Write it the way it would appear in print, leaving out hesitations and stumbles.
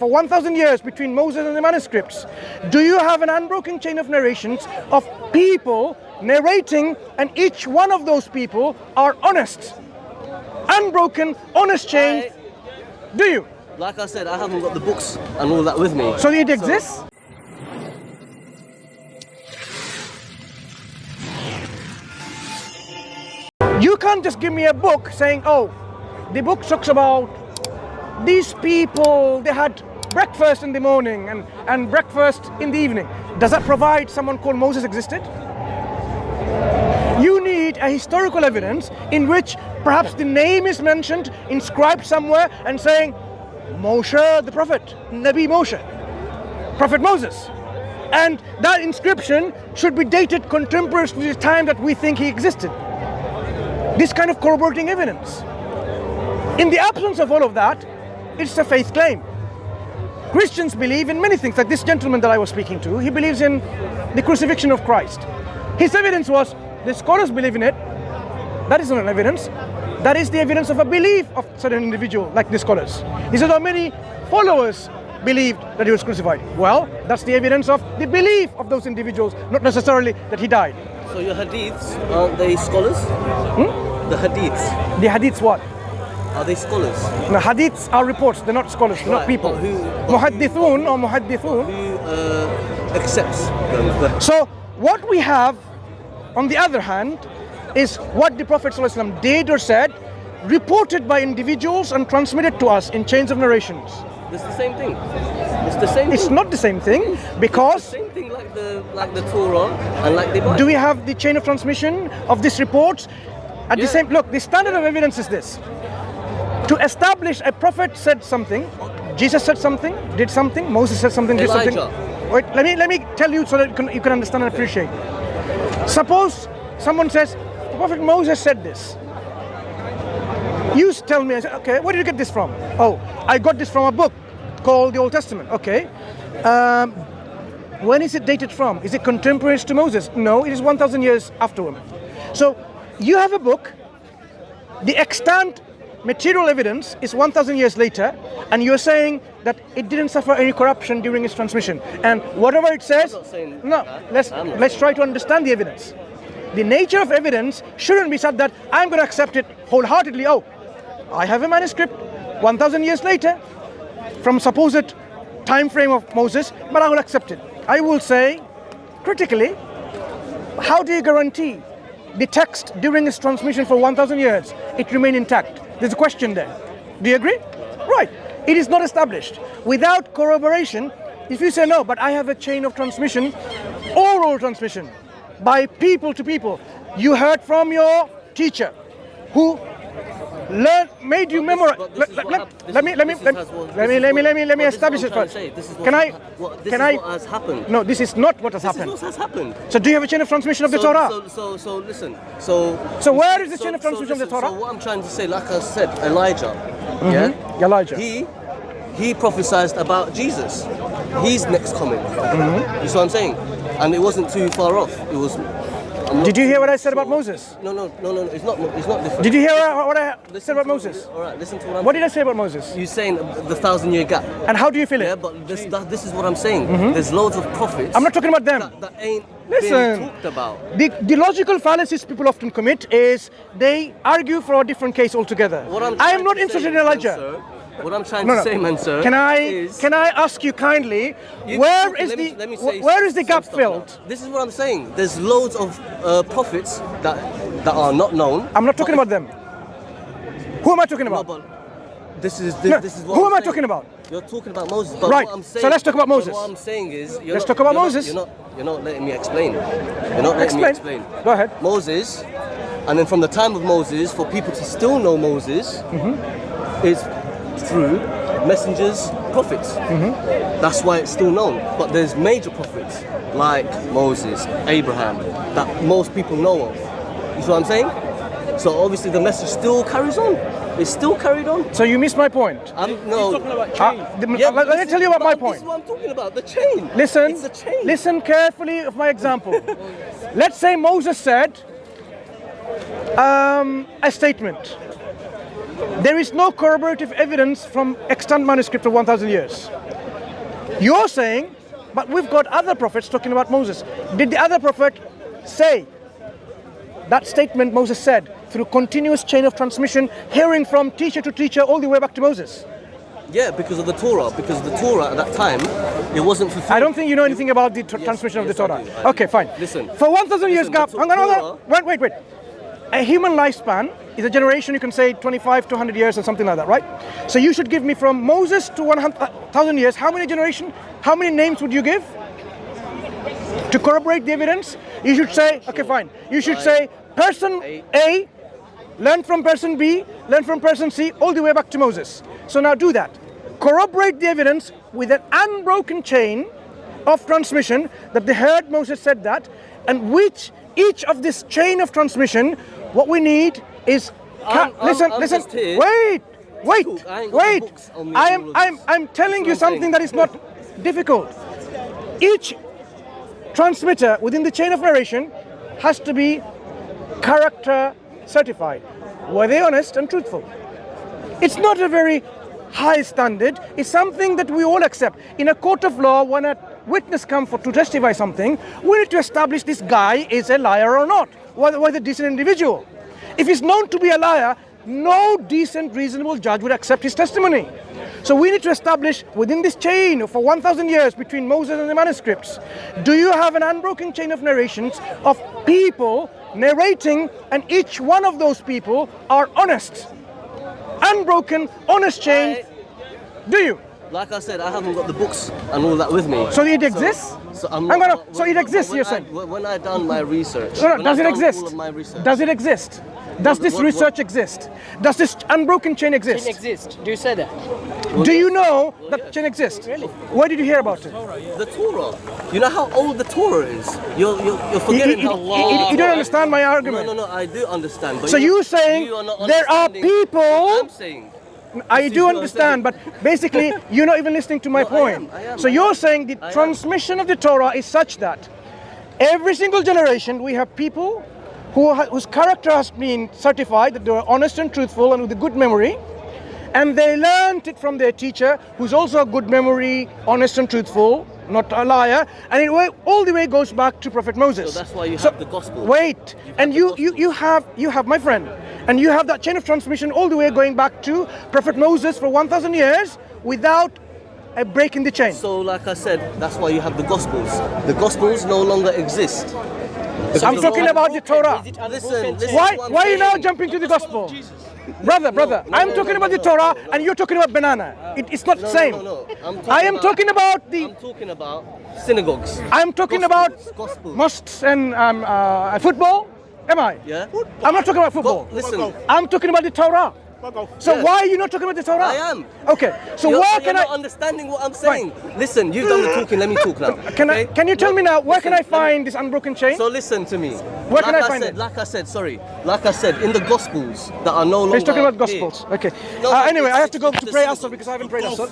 for 1,000 years between Moses and the manuscripts, do you have an unbroken chain of narrations of people narrating, and each one of those people are honest? Unbroken, honest chain. Do you? Like I said, I haven't got the books and all that with me. So it exists? You can't just give me a book saying, oh, the book talks about these people, they had breakfast in the morning and breakfast in the evening. Does that provide someone called Moses existed? You need a historical evidence in which perhaps the name is mentioned, inscribed somewhere, and saying, Moshe the prophet, Nabi Moshe, Prophet Moses. And that inscription should be dated contemporary to the time that we think he existed. This kind of corroborating evidence. In the absence of all of that, it's a faith claim. Christians believe in many things, like this gentleman that I was speaking to, he believes in the crucifixion of Christ. His evidence was, the scholars believe in it. That isn't an evidence. That is the evidence of a belief of certain individual, like the scholars. He said, how many followers believed that he was crucified? Well, that's the evidence of the belief of those individuals, not necessarily that he died. So your hadiths, aren't they scholars? The hadiths. The hadiths what? Are they scholars? No, hadiths are reports, they're not scholars, they're not people. Muhaddithun or muhaddithun. Who accepts them? So what we have, on the other hand, is what the Prophet ﷺ did or said, reported by individuals and transmitted to us in chains of narrations. It's the same thing. It's the same It's thing. not the same thing, because... It's the same thing like the Torah and like the Bible. Do we have the chain of transmission of these reports? At the same... Look, the standard of evidence is this. To establish a prophet said something, Jesus said something, did something, Moses said something, did something. Wait, let me tell you so that you can understand and appreciate. Suppose someone says, Prophet Moses said this. You tell me, I say, okay, where did you get this from? Oh, I got this from a book called the Old Testament. Okay. When is it dated from? Is it contemporary to Moses? No, it is 1,000 years after him. So you have a book, the extant material evidence is 1,000 years later, and you're saying that it didn't suffer any corruption during its transmission. And whatever it says, no, let's try to understand the evidence. The nature of evidence shouldn't be such that I'm going to accept it wholeheartedly. Oh, I have a manuscript 1,000 years later from supposed time frame of Moses, but I will accept it. I will say critically, how do you guarantee the text during its transmission for 1,000 years it remained intact? There's a question there. Do you agree? Right. It is not established. Without corroboration, if you say no, but I have a chain of transmission, oral transmission, by people to people. You heard from your teacher who made you memorize. Let me establish it first. Can I? What has happened? No, this is not what has happened. This is what has happened. So do you have a chain of transmission of the Torah? So listen. So where is the chain of transmission of the Torah? So what I'm trying to say, like I said, Elijah. Yeah. Elijah. He prophesied about Jesus. He's next coming. You see what I'm saying? And it wasn't too far off. It was. Did you hear what I said about Moses? No. It's not different. Did you hear what I said about Moses? All right, listen to what I'm. What did I say about Moses? You're saying the 1,000-year gap. And how do you feel it? Yeah, but this is what I'm saying. There's loads of prophets. I'm not talking about them. That ain't being talked about. The logical fallacies people often commit is they argue for a different case altogether. I am not interested in Elijah. What I'm trying to say, Mansur, can I ask you kindly, where is the gap filled? This is what I'm saying. There's loads of prophets that are not known. I'm not talking about them. Who am I talking about? No, but this is what who am I talking about? You're talking about Moses. But right. What I'm saying, so let's talk about Moses. What I'm saying is, let's talk about Moses. You're not letting me explain. You're not letting me explain. Go ahead. Moses, and then from the time of Moses, for people to still know Moses, is through messengers, prophets. That's why it's still known. But there's major prophets like Moses, Abraham, that most people know of. You see what I'm saying? So obviously the message still carries on. It's still carried on. So you missed my point. No. Let me tell you about my point. This is what I'm talking about, the chain. Listen, it's a chain. Listen carefully of my example. Let's say Moses said a statement. There is no corroborative evidence from extant manuscript of 1,000 years. You're saying, but we've got other prophets talking about Moses. Did the other prophet say that statement Moses said through continuous chain of transmission, hearing from teacher to teacher all the way back to Moses? Yeah, because of the Torah. Because the Torah at that time, it wasn't fulfilled. I don't think you know anything about the transmission of the Torah. I do. Okay, fine. Listen. For 1,000 years gap, hang on. Torah- Wait. A human lifespan is a generation, you can say 25 to 100 years or something like that, right? So you should give me from Moses to 1,000 years, how many generations, how many names would you give? To corroborate the evidence, you should say, okay, fine. You should say person A, learn from person B, learn from person C, all the way back to Moses. So now do that. Corroborate the evidence with an unbroken chain of transmission that they heard Moses said that, and which each of this chain of transmission, what we need is listen. Wait. I'm telling you something that is not difficult. Each transmitter within the chain of narration has to be character certified. Were they honest and truthful? It's not a very high standard. It's something that we all accept. In a court of law, when a witness comes to testify something, we need to establish this guy is a liar or not, whether a decent individual. If he's known to be a liar, no decent, reasonable judge would accept his testimony. So we need to establish within this chain for 1,000 years between Moses and the manuscripts, do you have an unbroken chain of narrations of people narrating, and each one of those people are honest? Unbroken, honest chain. Do you? Like I said, I haven't got the books and all that with me. So it exists? So it exists, you're saying? When I done my research. Does it exist? All of my research. Does it exist? Does this research exist? Does this unbroken chain exist? Chain exists. Do you say that? Do you know that chain exists? Really? Where did you hear about it? The Torah. You know how old the Torah is? You're forgetting how long. You don't understand my argument. No, I do understand. But So you're saying you are not there are understanding people. what I'm saying. I do understand, but basically you're not even listening to my point. I am. So you're saying the transmission of the Torah is such that every single generation we have people whose character has been certified, that they were honest and truthful and with a good memory, and they learned it from their teacher, who's also a good memory, honest and truthful, not a liar, and it all the way goes back to Prophet Moses. So that's why you have the gospel. Wait, and you have my friend, and you have that chain of transmission all the way going back to Prophet Moses for 1,000 years without a break in the chain. So like I said, that's why you have the gospels. The gospels no longer exist. I'm talking about the Torah. Listen. Why are you now jumping to the gospel? Brother, I'm talking about the Torah and you're talking about banana. It's not the same. No. I'm talking about synagogues. I'm talking about Gospels. mosques and football. Am I? Yeah. I'm not talking about football. Listen. I'm talking about the Torah. So Yeah. why are you not talking about the Torah? I am. Okay. So You're can not understanding what I'm saying. Listen, you've done the talking. Let me talk now. Can you tell me now where can I find this unbroken chain? So listen to me. Where can I find it? Like I said, in the Gospels that are no longer. He's talking about here. Gospels. Okay. No, Anyway, I have to go it's to the pray synagogue. Asr because I haven't prayed Asr.